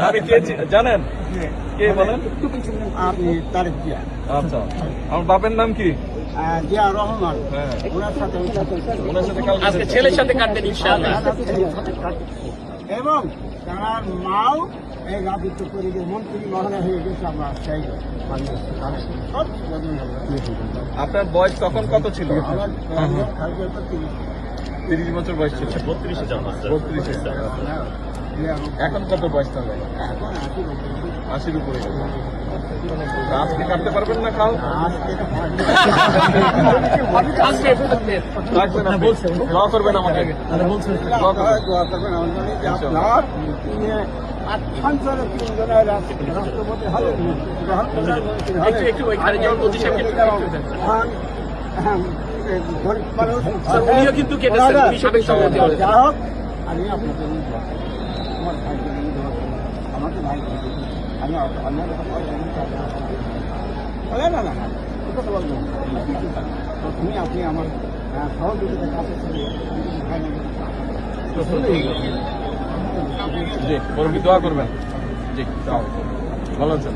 আপনি কে জানেন? কে বলেন? আপনি তারেক জিয়া। আচ্ছা, আমার বাপের নাম কি? জিয়া রহমান। হ্যাঁ, ওনার সাথে ওনার সাথে কালকে আজকে ছেলের সাথে কাটবেন ইনশাআল্লাহ। এবং তার মাও এই রাজত্ব করে যে মন্ত্রী মহোদয় হয়ে গেছে। আমরা সেই আপনার বয়স তখন কত ছিল? আমার 30 বছর বয়স ছিল। 32-এ জন্ম। 32 এখন কত বয়স তাহলে? 80-র উপরে। আজকে কাটতে পারবেন না কাল? আজকে রাখবেন আপনি। দোয়া করবেন আমাকে। দোয়া করবেন। দোয়া করবেন আমাদের যে আপনার আচ্ছাঞ্চলে 3 জনের রাষ্ট্রপতি হলে একটু ওইখানে যেমন মোদী সাহেবকে গরিব মানুষ উনিও কিন্তু কেটেছেন, উনি সাবেক সভাপতি হলেন। যা হোক, আমি আপনাদের আমার ভাই আমাকে ভাই আমি অন্যের কথা না না কথা বলবো তুমি আপনি আমার সহযোগিতার কাছে জি, বরং দোয়া করবেন। জি, ভালো আছেন।